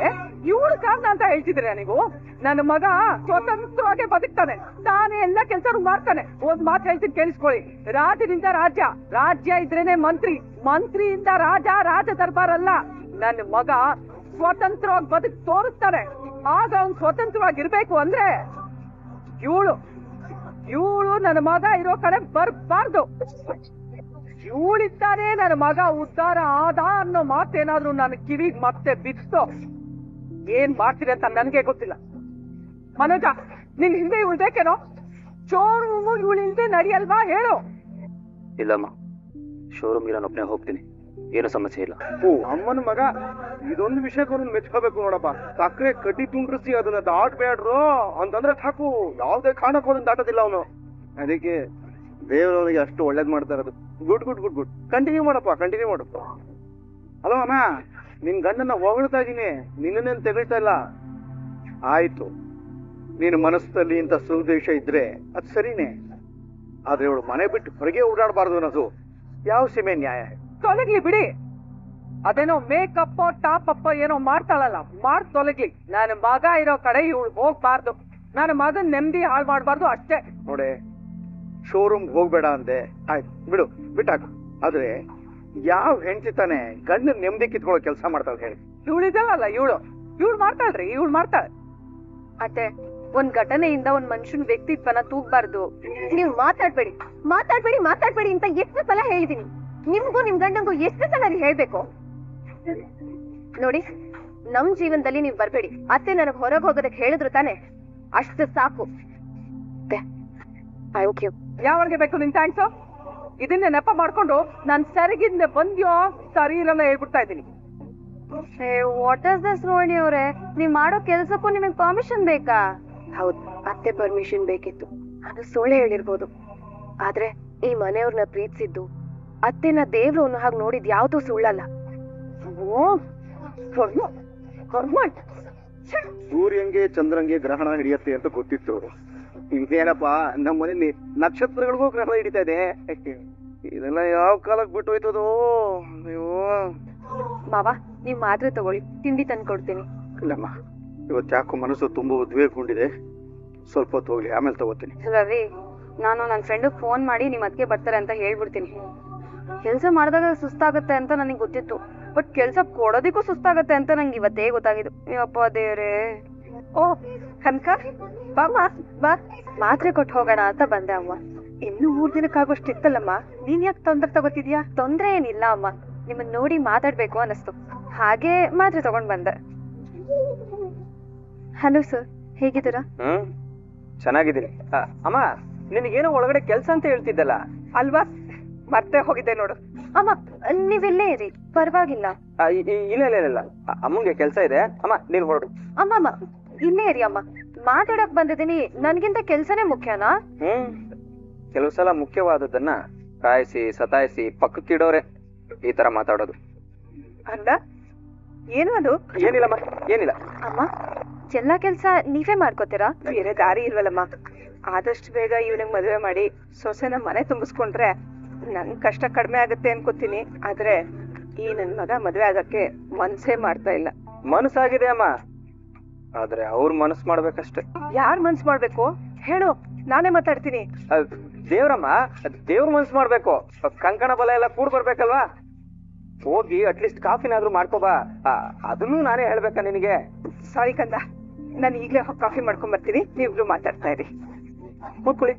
ಇವಳು ಕಾರಣ ಅಂತ ಹೇಳ್ತಿದ್ದೀನಿ. ನೀವು ನನ್ನ ಮಗ ಸ್ವತಂತ್ರವಾಗಿ ಬದುಕ್ತಾನೆ, ತಾನೇ ಎಲ್ಲ ಕೆಲಸ ಮಾಡ್ತಾನೆ. ಒಂದ್ ಮಾತು ಹೇಳ್ತೀನಿ ಕೇಳಿಸ್ಕೊಳ್ಳಿ, ರಾಜನಿಂದ ರಾಜ್ಯ, ರಾಜ್ಯ ಇದ್ರೇನೆ ಮಂತ್ರಿ, ಮಂತ್ರಿಯಿಂದ ರಾಜ, ರಾಜ ದರ್ಬಾರಲ್ಲ. ನನ್ನ ಮಗ ಸ್ವತಂತ್ರವಾಗಿ ಬದುಕ್ ತೋರಿಸ್ತಾನೆ. ಆಗ ಅವ್ನು ಸ್ವತಂತ್ರವಾಗಿರ್ಬೇಕು ಅಂದ್ರೆ ಇವಳು ನನ್ನ ಮಗ ಇರೋ ಕಡೆ ಬರ್ಬಾರ್ದು. ಇವಳಿದ್ದಾನೆ ನನ್ನ ಮಗ ಉದ್ಧಾರ ಆದ ಅನ್ನೋ ಮಾತೇನಾದ್ರೂ ನನ್ನ ಕಿವಿಗ್ ಮತ್ತೆ ಬಿತ್ತೋ ಏನ್ ಮಾಡ್ತೀನಿ ಅಂತ ನನ್ಗೆ ಗೊತ್ತಿಲ್ಲ. ಮನೋಜ, ನಿನ್ ಹಿಂದೆ ಇವಳು ಬೇಕೇನೋ? ಶೋರೂಮ್ ಇವಳು ಹಿಂದೆ ನಡಿಯಲ್ವಾ ಹೇಳು? ಇಲ್ಲಮ್ಮ, ಶೋರೂಮ್ಗೆ ನಾನು ಒಬ್ಬನೇ ಹೋಗ್ತೀನಿ, ಏನು ಸಮಸ್ಯೆ ಇಲ್ಲ. ಅಮ್ಮನ ಮಗ, ಇದೊಂದು ವಿಷಯಕ್ಕೆ ಅವ್ರನ್ನ ಮೆಚ್ಕೋಬೇಕು ನೋಡಪ್ಪ. ಸಕ್ಕರೆ ಕಡ್ಡಿ ತುಂಡ್ರಿಸಿ ಅದನ್ನ ದಾಟ್ಬೇಡ್ರು ಅಂತಂದ್ರೆ ಸಾಕು, ಯಾವ್ದೇ ಕಾರಣಕ್ಕೂ ಅದನ್ನ ದಾಟೋದಿಲ್ಲ ಅವನು. ಅದಕ್ಕೆ ದೇವರವನಿಗೆ ಅಷ್ಟು ಒಳ್ಳೇದ್ ಮಾಡ್ತಾ ಇರೋದು. Good good good good, continue ಮಾಡಪ್ಪ, ಕಂಟಿನ್ಯೂ ಮಾಡಪ್ಪ. ಹಲೋ ಅಮ್ಮ, ನಿನ್ ಗಂಡನ್ನ ಹೊಗಳ್ತಾ ಇದೀನಿ, ನಿನ್ನೇನು ತೆಗಳ್ತಾ ಇಲ್ಲ. ಆಯ್ತು, ನೀನು ಮನಸ್ಸಲ್ಲಿ ಇಂಥ ಸುದೇಶ ಇದ್ರೆ ಅದು ಸರಿನೇ, ಆದ್ರೆ ಇವಳು ಮನೆ ಬಿಟ್ಟು ಹೊರಗೆ ಓಡಾಡಬಾರ್ದು ಅನ್ನೋದು ಯಾವ ಸೀಮೆ ನ್ಯಾಯ? ತೊಲಗ್ಲಿ ಬಿಡಿ, ಅದೇನೋ ಮೇಕಪ್ ಟಾಪ್ ಅಪ್ಪ ಏನೋ ಮಾಡ್ತಾಳಲ್ಲ, ತೊಲಗ್ಲಿ. ನನ್ನ ಮಗ ಇರೋ ಕಡೆ ಇವಳು ಹೋಗ್ಬಾರ್ದು, ನನ್ನ ಮಗನ್ ನೆಮ್ಮದಿ ಹಾಳು ಮಾಡ್ಬಾರ್ದು ಅಷ್ಟೇ. ನೋಡೆ, ಶೋರೂಮ್ ಹೋಗ್ಬೇಡ ಅಂದೆ, ಆಯ್ತು ಬಿಡು, ಬಿಟ್ಟಾಕು. ಆದ್ರೆ ಯಾವ ಹೆಂಡತಿ ತಾನೆ ಗಂಡ ನೆಮ್ಮದಿ ಕಿತ್ಕೊಳ್ಳೋ ಕೆಲಸ ಮಾಡ್ತಾಳೆ ಹೇಳಿ? ಇವಳಿದಲ್ಲ, ಇವಳು ಮಾಡ್ತಾಳ್ರಿ, ಇವಳು ಮಾಡ್ತಾಳೆ. ಅತ್ತೆ, ಒಂದ್ ಘಟನೆಯಿಂದ ಒಂದ್ ಮನುಷ್ಯನ ವ್ಯಕ್ತಿತ್ವನ ತೂಗ್ಬಾರ್ದು. ನೀವು ಮಾತಾಡ್ಬೇಡಿ ಅಂತ ಎಷ್ಟು ಸಲ ಹೇಳಿದೀನಿ. ನಿಮ್ಗೂ ನಿಮ್ ಗಂಡಂಗೂ ಎಷ್ಟು ಸಲ ಹೇಳ್ಬೇಕು? ನೋಡಿ, ನಮ್ ಜೀವನದಲ್ಲಿ ನೀವ್ ಬರ್ಬೇಡಿ. ಅತ್ತೆ ನನಗ್ ಹೊರಗೆ ಹೋಗೋದಕ್ಕೆ ಹೇಳಿದ್ರು ತಾನೆ, ಅಷ್ಟು ಸಾಕು. ಯಾವನ್ಗೆ ಬೇಕು ನಿನ್ ಥ್ಯಾಂಕ್ಸ್? ಇದನ್ನೇ ನೆಪ ಮಾಡ್ಕೊಂಡು ನಾನ್ ಸರಿಗಿಂದ ಬಂದ್ಯೋ ಸರಿ ಇರಲ್ಲ ಹೇಳ್ಬಿಡ್ತಾ ಇದ್ದೀನಿ. ವಾಟ್ ಇಸ್ ದಿಸ್ ರೋಹಿಣಿ ಅವ್ರೆ? ನೀವ್ ಮಾಡೋ ಕೆಲ್ಸಕ್ಕೂ ನಿಮಗ್ ಪರ್ಮಿಷನ್ ಬೇಕಾ? ಹೌದು, ಅತ್ತೆ ಪರ್ಮಿಷನ್ ಬೇಕಿತ್ತು. ಅದು ಸುಳ್ಳು ಹೇಳಿರ್ಬೋದು, ಆದ್ರೆ ಈ ಮನೆಯವ್ರನ್ನ ಪ್ರೀತಿಸಿದ್ದು, ಅತ್ತೆನ ದೇವ್ರು ಅನ್ನೋ ಹಾಗೆ ನೋಡಿದ್ ಯಾವ್ದು ಸುಳ್ಳಲ್ಲ. ಸೂರ್ಯಂಗೆ ಚಂದ್ರಂಗೆ ಗ್ರಹಣ ಹಿಡಿಯತ್ತೆ ಅಂತ ಗೊತ್ತಿತ್ತು. ಇನ್ನೇನಪ್ಪ, ನಮ್ಮ ಮನೇಲಿ ನಕ್ಷತ್ರಗಳಿಗೂ ಗ್ರಹಣ ಹಿಡಿತಾ ಇದೆ. ಇದೆಲ್ಲ ಯಾವ ಕಾಲಕ್ಕೆ ಬಿಟ್ಟು ಹೋಯ್ತದೋ ನೀವು. ಮಾವ, ನೀವ್ ಮಾತ್ರೆ ತಗೊಳ್ಳಿ, ತಿಂಡಿ ತಂದು ಕೊಡ್ತೀನಿ. ಇಲ್ಲಮ್ಮ, ಇವತ್ತು ಯಾಕೋ ಮನಸ್ಸು ತುಂಬಾ ಉದ್ವೇಗಗೊಂಡಿದೆ, ಸ್ವಲ್ಪ ಹೊತ್ತು ಹೋಗ್ಲಿ, ಆಮೇಲೆ ತಗೋತೀನಿ. ರವಿ, ನಾನು ನನ್ನ ಫ್ರೆಂಡ್ ಫೋನ್ ಮಾಡಿ ನಿಮ್ ಅದಕ್ಕೆ ಬರ್ತಾರೆ ಅಂತ ಹೇಳ್ಬಿಡ್ತೀನಿ. ಕೆಲಸ ಮಾಡಿದಾಗ ಸುಸ್ತಾಗತ್ತೆ ಅಂತ ನನಗೆ ಗೊತ್ತಿತ್ತು, ಬಟ್ ಕೆಲಸ ಕೊಡೋದಿಕ್ಕೂ ಸುಸ್ತಾಗತ್ತೆ ಅಂತ ನಂಗೆ ಇವತ್ತೇ ಗೊತ್ತಾಗಿದ್ದು. ಅಪ್ಪ ದೇವ್ರೇ. ಓ ಕನಕ, ಬಾ, ಮಾತ್ರೆ ಕೊಟ್ಟು ಹೋಗೋಣ ಅಂತ ಬಂದೆ ಅಮ್ಮ. ಇನ್ನು 3 ದಿನಕ್ಕಾಗೋಷ್ಟು ಇತ್ತಲ್ಲಮ್ಮ, ನೀನ್ ಯಾಕೆ ತೊಂದ್ರೆ ತಗೋತಿದ್ಯಾ? ತೊಂದ್ರೆ ಏನಿಲ್ಲ ಅಮ್ಮ, ನಿಮ್ಮನ್ನ ನೋಡಿ ಮಾತಾಡ್ಬೇಕು ಅನ್ನಿಸ್ತು, ಹಾಗೆ ಮಾತ್ರೆ ತಗೊಂಡ್ ಬಂದೆ. ಹಲೋ ಸರ್, ಹೇಗಿದ್ದೀರಾ? ಚೆನ್ನಾಗಿದ್ದೀನಿ. ಅಮ್ಮ, ನಿನಗೇನೋ ಒಳಗಡೆ ಕೆಲ್ಸ ಅಂತ ಹೇಳ್ತಿದ್ದಲ್ಲ ಅಲ್ವಾ? ಮತ್ತೆ ಹೋಗಿದ್ದೆ ನೋಡು. ಅಮ್ಮ, ನೀವಿಲ್ಲೇ ಇರಿ, ಪರವಾಗಿಲ್ಲ. ಇಲ್ಲ, ಅಮ್ಮಂಗೆ ಕೆಲ್ಸ ಇದೆ. ಅಮ್ಮ, ನೀನ್ ಹೊರಡು. ಅಮ್ಮ, ಇಲ್ಲೇ ಇರಿ ಅಮ್ಮ, ಮಾತಾಡಕ್ ಬಂದಿದ್ದೀನಿ. ನನ್ಗಿಂತ ಕೆಲ್ಸನೇ ಮುಖ್ಯನಾ? ಕೆಲವು ಸಲ ಮುಖ್ಯವಾದದ್ದನ್ನ ಕಾಯಿಸಿ ಸತಾಯಿಸಿ ಪಕ್ಕಕ್ಕಿಡೋರೆ ಈ ತರ ಮಾತಾಡೋದು. ಅಲ್ಲ, ಏನು ಅದು? ಏನಿಲ್ಲಮ್ಮ, ಏನಿಲ್ಲ. ಅಮ್ಮ, ಎಲ್ಲಾ ಕೆಲ್ಸ ನೀವೇ ಮಾಡ್ಕೋತೀರಾ? ಬೇರೆ ದಾರಿ ಇಲ್ವಲ್ಲಮ್ಮ. ಆದಷ್ಟು ಬೇಗ ಇವನಿಗೆ ಮದುವೆ ಮಾಡಿ ಸೊಸೆನ ಮನೆ ತುಂಬಿಸ್ಕೊಂಡ್ರೆ ನನ್ ಕಷ್ಟ ಕಡಿಮೆ ಆಗುತ್ತೆ ಅನ್ಕೋತೀನಿ. ಆದ್ರೆ ಈ ನನ್ ಮಗ ಮದುವೆ ಆಗಕ್ಕೆ ಮನ್ಸೇ ಮಾಡ್ತಾ ಇಲ್ಲ. ಮನಸ್ಸಾಗಿದೆ ಅಮ್ಮ, ಆದ್ರೆ ಅವ್ರ ಮನಸ್ಸು ಮಾಡ್ಬೇಕಷ್ಟೆ. ಯಾರ್ ಮನ್ಸ್ ಮಾಡ್ಬೇಕು ಹೇಳು, ನಾನೇ ಮಾತಾಡ್ತೀನಿ. ದೇವ್ರಮ್ಮ, ದೇವ್ರ ಮನ್ಸು ಮಾಡ್ಬೇಕು. ಕಂಕಣ ಬಲ ಎಲ್ಲ ಕೂಡ್ ಬರ್ಬೇಕಲ್ವಾ? ಹೋಗಿ ಅಟ್ಲೀಸ್ಟ್ ಕಾಫಿನಾದ್ರೂ ಮಾಡ್ಕೋಬಾ. ಅದನ್ನು ನಾನೇ ಹೇಳ್ಬೇಕಾ ನಿನಗೆ? ಸಾರಿ ಕಂದ, ನಾನು ಈಗ್ಲೇ ಕಾಫಿ ಮಾಡ್ಕೊಂಡ್ ಬರ್ತೀನಿ, ನೀವಿಬ್ರು ಮಾತಾಡ್ತಾ ಇರಿ. ಕೂತ್ಕೊಳ್ಳಿ.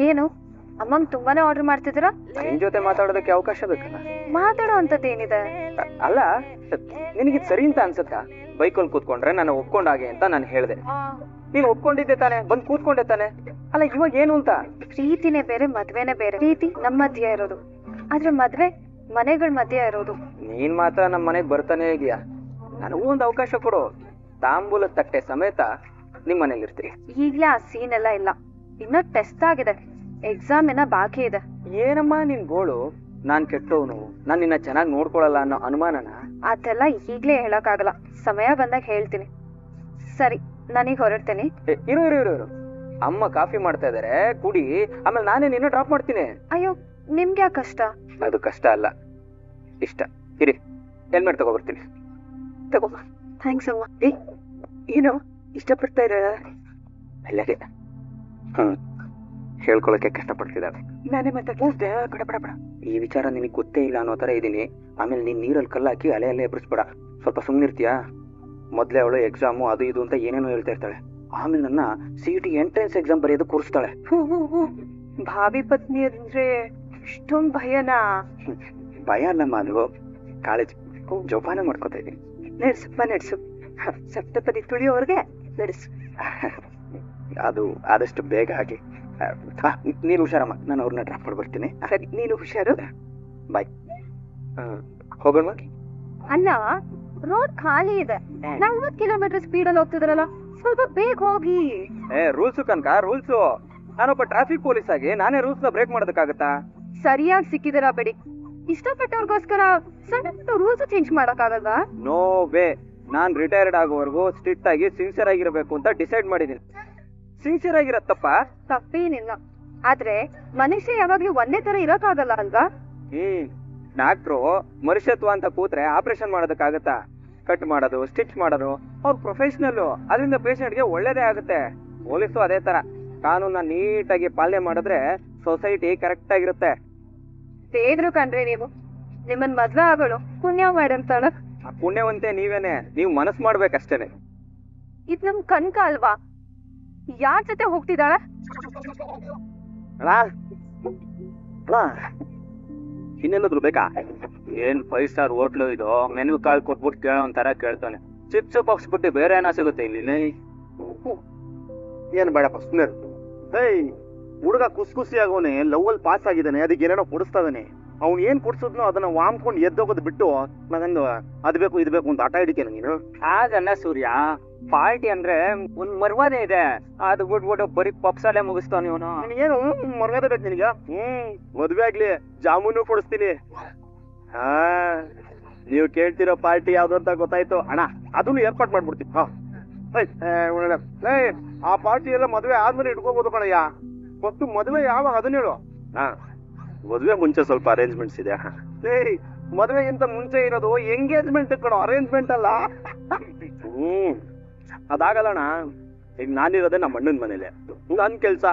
ಏನು ಅಮ್ಮಂಗ್ ತುಂಬಾನೇ ಆರ್ಡರ್ ಮಾಡ್ತಿದ್ದೀರಾ? ನಿನ್ ಜೊತೆ ಮಾತಾಡೋದಕ್ಕೆ ಅವಕಾಶ ಬೇಕಲ್ಲ? ಮಾತಾಡೋ ಅಂತದ್ದೇನಿದೆ? ಅಲ್ಲ, ನಿನಗಿದ್ ಸರಿ ಅಂತ ಅನ್ಸತ್ತಾ? ಬೈಕಲ್ಲಿ ಕೂತ್ಕೊಂಡ್ರೆ ನಾನು ಒಪ್ಕೊಂಡಾಗೆ ಅಂತ ನಾನು ಹೇಳ್ದೆ, ನೀನ್ ಒಪ್ಕೊಂಡಿದ್ದೆ ತಾನೆ, ಬಂದ್ ಕೂತ್ಕೊಂಡೆ ತಾನೆ. ಅಲ್ಲ, ಇವಾಗ ಏನು ಅಂತ? ಪ್ರೀತಿನೇ ಬೇರೆ, ಮದ್ವೆನೇ ಬೇರೆ. ಪ್ರೀತಿ ನಮ್ಮ ಮಧ್ಯ ಇರೋದು, ಆದ್ರೆ ಮದ್ವೆ ಮನೆಗಳ ಮಧ್ಯ ಇರೋದು. ನೀನ್ ಮಾತ್ರ ನಮ್ ಮನೆಗ್ ಬರ್ತಾನೆ ಇದೀಯಾ? ನನಗೂ ಒಂದ್ ಅವಕಾಶ ಕೊಡು. ತಾಂಬೂಲ ತಟ್ಟೆ ಸಮೇತ ನಿಮ್ ಮನೇಲಿ ಇರ್ತೀರಿ. ಈಗ್ಲೇ ಆ ಸೀನ್ ಎಲ್ಲ ಇಲ್ಲ, ಇನ್ನ ಟೆಸ್ಟ್ ಆಗಿದೆ, ಎಕ್ಸಾಮ್ ಏನ ಬಾಕಿ ಇದೆ. ಏನಮ್ಮ ನಿನ್ ಗೋಳು? ನಾನ್ ಕೆಟ್ಟವನು, ನಾನು ನಿನ್ನ ಚೆನ್ನಾಗಿ ನೋಡ್ಕೊಳಲ್ಲ ಅನ್ನೋ ಅನುಮಾನನ? ಅದೆಲ್ಲ ಈಗ್ಲೇ ಹೇಳಕ್ಕಾಗಲ್ಲ, ಸಮಯ ಬಂದಾಗ ಹೇಳ್ತೀನಿ. ಸರಿ, ನಾನೀಗ ಹೊರಡ್ತೇನೆ. ಇರು ಇರು ಇರು ಇರು, ಅಮ್ಮ ಕಾಫಿ ಮಾಡ್ತಾ ಇದಾರೆ, ಕುಡಿ, ಆಮೇಲೆ ನಾನೇ ನಿನ್ನ ಡ್ರಾಪ್ ಮಾಡ್ತೀನಿ. ಅಯ್ಯೋ, ನಿಮ್ಗೆ ಯಾಕೆ ಕಷ್ಟ? ಅದು ಕಷ್ಟ ಅಲ್ಲ, ಇಷ್ಟ. ಇರಿ, ಹೆಲ್ಮೆಟ್ ತಗೋಬರ್ತೀನಿ. ತಗೋ. ಥ್ಯಾಂಕ್ಸ್ ಅಮ್ಮ. ಏನೋ ಇಷ್ಟಪಡ್ತಾ ಇರ? ಅಲ್ಲಗೆ ಹೇಳ್ಕೊಳಕ್ಕೆ ಕಷ್ಟಪಡ್ತಿದ್ದಾಳೆ. ನಾನೇ ಮಾತಾಡ್ಲಾ? ಬೇಡ ಬೇಡ ಬೇಡ. ಈ ವಿಚಾರ ನಿನಗೆ ಗೊತ್ತೇ ಇಲ್ಲ ಅನ್ನೋ ತರ ಇದೀನಿ. ಆಮೇಲೆ ನೀನ್ ನೀರಲ್ಲಿ ಕಲ್ಲಾಕಿ ಅಲೆ ಎಬ್ರಿಸ್ಬೇಡ. ಸ್ವಲ್ಪ ಸುಮ್ಮನಿರ್ತೀಯಾ? ಮೊದ್ಲೇ ಅವಳು ಎಕ್ಸಾಮು ಅದು ಇದು ಅಂತ ಏನೇನೋ ಹೇಳ್ತಾ ಇರ್ತಾಳೆ. ಆಮೇಲೆ ನನ್ನ CET ಎಂಟ್ರೆನ್ಸ್ ಎಕ್ಸಾಮ್ ಬರೆಯೋದು ಕೂರಿಸ್ತಾಳೆ. ಭಾವಿ ಪತ್ನಿ ಅಂದ್ರೆ ಇಷ್ಟೊಂದು ಭಯನಾ? ಭಯ ಅಲ್ಲಮ್ಮ, ಅದು ಕಾಲೇಜ್ ಜೋಪಾನ ಮಾಡ್ಕೋತಾ ಇದೀನಿ. ನಡ್ಸಪ್ಪ ನಡ್ಸು. ಸಪ್ತಪದಿ ತುಳಿಯೋರ್ಗೆ ನಡ್ಸು. ಅದು ಆದಷ್ಟು ಬೇಗ ಆಗಿ. ನೀನು ಹುಷಾರಮ್ಮ, ನಾನು ಅವ್ರನ್ನ ಡ್ರಾಪ್ ಮಾಡಿ ಬರ್ತೀನಿ. ಸರಿ, ನೀನು ಹುಷಾರು. ಬಾಯ್. ಹೋಗೋಣ. ಅಲ್ಲ, ರೋಡ್ ಖಾಲಿ ಇದೆ, 40 ಕಿಲೋಮೀಟರ್ ಸ್ಪೀಡಲ್ಲಿ ಹೋಗ್ತಿದ್ರಲ್ಲ, ಸ್ವಲ್ಪ ಬೇಗ ಹೋಗಿ. ರೂಲ್ಸು ಕನಕ, ರೂಲ್ಸು. ನಾನೊಬ್ಬ ಟ್ರಾಫಿಕ್ ಪೊಲೀಸ್ ಆಗಿ ನಾನೇ ರೂಲ್ಸ್ ನ ಬ್ರೇಕ್ ಮಾಡೋದಕ್ಕಾಗತ್ತಾ? ಸರಿಯಾಗಿ ಸಿಕ್ಕಿದಿರ ಬಿಡಿ. ಇಷ್ಟಪಟ್ಟವ್ರಿಗೋಸ್ಕರ ಸಣ್ಣ ರೂಲ್ಸ್ ಚೇಂಜ್ ಮಾಡಕ್ಕಾಗಲ್ಲ? No way. ನಾನ್ ರಿಟೈರ್ಡ್ ಆಗೋವರೆಗೂ ಸ್ಟ್ರಿಕ್ಟ್ ಆಗಿ ಸಿನ್ಸಿಯರ್ ಆಗಿರಬೇಕು ಅಂತ ಡಿಸೈಡ್ ಮಾಡಿದೀನಿ. ಸಿನ್ಸಿಯರ್ ಆಗಿರತ್ತಪ್ಪ, ತಪ್ಪೇನಿಲ್ಲ. ಆದ್ರೆ ಮನುಷ್ಯ ಯಾವಾಗ್ಲೂ ಒಂದೇ ತರ ಇರಕ್ಕಾಗಲ್ಲ ಅಲ್ವಾ? ಡಾಕ್ಟ್ರು ಮನುಷ್ಯತ್ವ ಅಂತ ಕೂತ್ರೆ ಆಪರೇಷನ್ ಮಾಡೋದಕ್ಕಾಗತ್ತಾ? ಕಟ್ ಮಾಡೋದು, ಸ್ಟಿಚ್ ಮಾಡೋದು ಅವ್ರ ಪ್ರೊಫೆಷನಲ್. ಅದರಿಂದ ಪೇಷಂಟ್ಗೆ ಒಳ್ಳೇದೇ ಆಗುತ್ತೆ. ಪೊಲೀಸು ಅದೇ ತರ ಕಾನೂನ ನೀಟಾಗಿ ಪಾಲನೆ ಮಾಡಿದ್ರೆ ಸೊಸೈಟಿ ಕರೆಕ್ಟ್ ಆಗಿರುತ್ತೆ. ದೇವ್ರು ಕಣ್ರಿ ನೀವು. ನಿಮ್ಮನ್ ಮದ್ವೆ ಆಗೋಳು ಪುಣ್ಯ ಮಾಡಂತಾಳ. ಆ ಪುಣ್ಯವಂತೆ ನೀವೇನೆ, ನೀವು ಮನಸ್ಸು ಮಾಡ್ಬೇಕಷ್ಟೇನೆ. ಇದ್ ನಮ್ ಕನ್ಕ ಅಲ್ವಾ? ಯಾರ್ ಜೊತೆ ಹೋಗ್ತಿದ್ದಾಳ? ಇನ್ನೇನಾದ್ರು ಬೇಕಾ? ಏನ್ 5 ಸ್ಟಾರ್ ಹೋಟ್ಲು ಇದು? ಮೆನು ಕಾರ್ಡ್ ಕೊಟ್ಬಿಟ್ಟು ಕೇಳೋ ಒಂಥರ ಕೇಳ್ತಾನೆ. ಚಿಪ್ಸ್ ಬಾಕ್ಸ್ ಬಿಟ್ಟು ಬೇರೆ ಏನೋ ಸಿಗುತ್ತೆ ಇಲ್ಲಿ? ಏನ್ ಬೇಡಪ್ಪ, ಸುಮ್ಮನೆ. ಏಯ್, ಹುಡುಗ ಖುಷಿ ಆಗೋನೆ, ಲವ್ ಅಲ್ಲಿ ಪಾಸ್ ಆಗಿದ್ದಾನೆ, ಅದಕ್ಕೆ ಏನೇನೋ ಕೊಡಿಸ್ತಾನೆ. ಅವ್ನು ಏನ್ ಕೊಡ್ಸಿದ್ನೋ ಅದನ್ನ ವಾಮ್ಕೊಂಡು ಎದ್ದೋಗೋದು ಬಿಟ್ಟು ಮಗಂದು ಅದ್ ಬೇಕು ಇದು ಬೇಕು ಅಂತ ಆಟ ಹಿಡಿಕೇನ ನೀನು? ಹಾಗಲ್ಲ ಸೂರ್ಯ, ಪಾರ್ಟಿ ಅಂದ್ರೆ ಒಂದ್ ಮರ್ವಾದೆ ಇದೆ. ಅದು ಬಿಟ್ಬಿಟ್ಟು ಬರೀ ಪಪ್ಸಲ್ಲೇ ಮುಗಿಸ್ತಾವ ನೀವು. ಏನು ಮರ್ಯಾದೆ ಬೇಕು ನಿನಗ? ಮದ್ವೆ ಆಗ್ಲಿ ಜಾಮೂನು ಕೊಡಿಸ್ತೀನಿ. ಹಾ, ನೀವು ಕೇಳ್ತಿರೋ ಪಾರ್ಟಿ ಯಾವ್ದು ಅಂತ ಗೊತ್ತಾಯ್ತು ಅಣ್ಣ, ಅದನ್ನು ಏರ್ಪಾಟ್ ಮಾಡ್ಬಿಡ್ತೀನಿ. ಆ ಪಾರ್ಟಿ ಎಲ್ಲ ಮದ್ವೆ ಆದ್ಮೇಲೆ ಇಟ್ಕೋಬಹುದು ಕಣಯ್ಯ. ಫಸ್ಟ್ ಮದ್ವೆ ಯಾವಾಗ ಅದನ್ನ ಹೇಳು. ಮದ್ವೆ ಮುಂಚೆ ಸ್ವಲ್ಪ ಅರೇಂಜ್ಮೆಂಟ್ಸ್ ಇದೆ. ಮದ್ವೆಗಿಂತ ಮುಂಚೆ ಇರೋದು ಎಂಗೇಜ್ಮೆಂಟ್ ಕಣೋ, ಅರೇಂಜ್ಮೆಂಟ್ ಅಲ್ಲ. ಅದಾಗಲ್ಲಣ್ಣ. ಈಗ ನಾನಿರೋದೇ ನಮ್ಮ ಅಣ್ಣನ ಮನೇಲಿ. ನನ್ ಕೆಲ್ಸ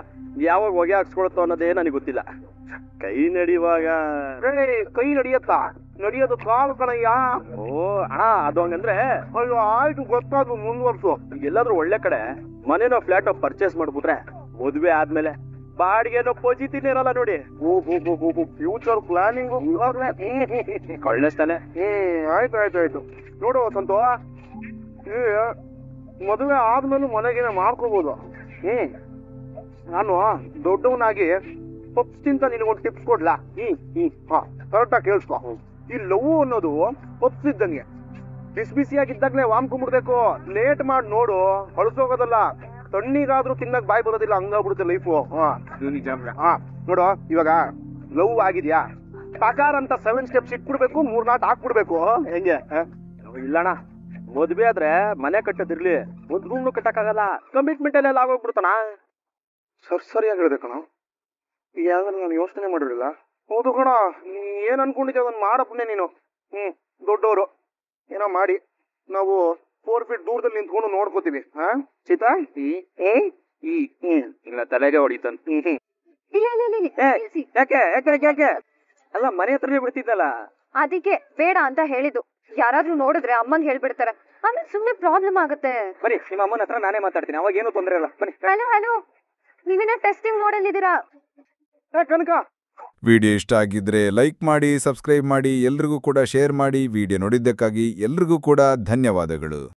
ಯಾವಾಗ ಹೊಗೆ ಹಾಕ್ಸ್ಕೊಳತ್ತೋ ಅನ್ನೋದೇ ನನಗೆ ಗೊತ್ತಿಲ್ಲ. ಕೈ ನಡಿಯುವಾಗ ಕೈ ನಡಿಯತ್ತ? ನಡಿಯೋದು ಕಾಲು ಕಣಯ್ಯ. ಓ ಅಣ್ಣ, ಅದು ಹಂಗಂದ್ರೆ ಅಯ್ಯೋ ಆಯ್ತು, ಗೊತ್ತಾದ್ರು ಮುಂದುವರ್ಸು. ಎಲ್ಲಾದ್ರೂ ಒಳ್ಳೆ ಕಡೆ ಮನೇನೋ ಫ್ಲಾಟ್ ಪರ್ಚೇಸ್ ಮಾಡ್ಬಿಟ್ರೆ ಮದ್ವೆ ಆದ್ಮೇಲೆ ಬಾಡಿಗೆನೋ ಪೊಜಿತೀನಿ ಇರಲ್ಲ ನೋಡಿ. ಫ್ಯೂಚರ್ ಪ್ಲಾನಿಂಗ್ ಕಳ್ಳಸ್ತಾನೆ. ಆಯ್ತು ಆಯ್ತು ಆಯ್ತು. ನೋಡು ಸಂತು, ಮದುವೆ ಆದ್ಮೇಲೆ ಮನೆಗೇನೆ ಮಾಡ್ಕೋಬಹುದು. ನಾನು ದೊಡ್ಡವನಾಗಿ ಪಪ್ಸ್ಗಿಂತ ನಿನಗೊಂದು ಟಿಪ್ಸ್ ಕೊಡ್ಲಾ? ಕರೆಕ್ಟಾಗಿ ಕೇಳಿಸ್ಕೊ. ಈ ಲವ್ ಅನ್ನೋದು ಪಪ್ಸ್ ಇದ್ದಂಗೆ, ಬಿಸಿ ಬಿಸಿಯಾಗಿದ್ದಾಗಲೇ ವಾಮ್ಕೊಂಡ್ಬಿಡ್ಬೇಕು. ಲೇಟ್ ಮಾಡಿ ನೋಡು, ಹೊಳಸೋಗೋದಲ್ಲ. ತಣ್ಣೀರಾದ್ರೂ ತಿನ್ನಕ್ ಬಾಯ್ ಬರೋದಿಲ್ಲ, ಹಂಗಾಗ್ಬಿಡುತ್ತೆ ಲೈಫು. ನೋಡು, ಇವಾಗ ಲವ್ ಆಗಿದ್ಯಾ, ಟಕಾರ ಅಂತ 7 ಸ್ಟೆಪ್ಸ್ ಇಟ್ಬಿಡ್ಬೇಕು, 3 ನಾಟ್ ಹಾಕ್ಬಿಡ್ಬೇಕು. ಹೆಂಗೆ? ಇಲ್ಲಣ್ಣ, ಮದ್ವೆ ಆದ್ರೆ ಮನೆ ಕಟ್ಟೋದಿರ್ಲಿ, ಒಂದ್ ರೂಮ್ನು ಕಟ್ಟಕ್ಕಾಗಲ್ಲ. ಕಮಿಟ್ಮೆಂಟ್ ಎಲ್ಲ ಆಗೋಗ್ಬಿಡ್ತಾನ. ಸರಿಯಾಗಿ ಹೇಳ್ದೆ ಕಣ. ಯಾವ್ದಾರ ನಾನು ಯೋಚನೆ ಮಾಡಿರಲಿಲ್ಲ. ಹೌದು ಕಣ, ನೀ ಏನ್ ಅನ್ಕೊಂಡಿದ್ದೆ ಅದನ್ನ ಮಾಡಪ್ಪನೆ ನೀನು. ದೊಡ್ಡವರು ಏನೋ ಮಾಡಿ ನಾವು 4 ಫೀಟ್ ದೂರದಲ್ಲಿ ನಿಂತ್ಕೊಂಡು ನೋಡ್ಕೋತೀವಿ. ಸೀತಾ ಇಲ್ಲ ತಲೆಗೆ ಹೊಡಿತಾನ. ಯಾಕೆ ಯಾಕೆ ಯಾಕೆ? ಅಲ್ಲ, ಮನೆ ಹತ್ರನೇ ಬಿಡ್ತಿದ್ದಲ್ಲ. ಅದಕ್ಕೆ ಬೇಡ ಅಂತ ಹೇಳಿದ್ದು. ಯಾರಾದ್ರೂ ನೋಡಿದ್ರೆ ಅಮ್ಮನ್ ಹೇಳ್ಬಿಡ್ತಾರೆ, ಆಮೇಲೆ ಸುಮ್ನೆ ಪ್ರಾಬ್ಲಮ್ ಆಗುತ್ತೆ. ಬರೀ ನಿಮ್ಮ ಅಮ್ಮನ ಹತ್ರ ನಾನೇ ಮಾತಾಡ್ತೀನಿ, ಅವಾಗ ಏನು ತೊಂದರೆ ಇಲ್ಲ. ಬನ್ನಿ. ಹಲೋ, ನೀವೇನ ಟೆಸ್ಟಿಂಗ್ ಮಾಡಲ್ಲಿದ್ದೀರಾ? ಕನಕ, ವಿಡಿಯೋ ಇಷ್ಟ ಆಗಿದ್ರೆ ಲೈಕ್ ಮಾಡಿ, ಸಬ್ಸ್ಕ್ರೈಬ್ ಮಾಡಿ, ಎಲ್ರಿಗೂ ಕೂಡ ಶೇರ್ ಮಾಡಿ. ವಿಡಿಯೋ ನೋಡಿದ್ದಕ್ಕಾಗಿ ಎಲ್ರಿಗೂ ಕೂಡ ಧನ್ಯವಾದಗಳು.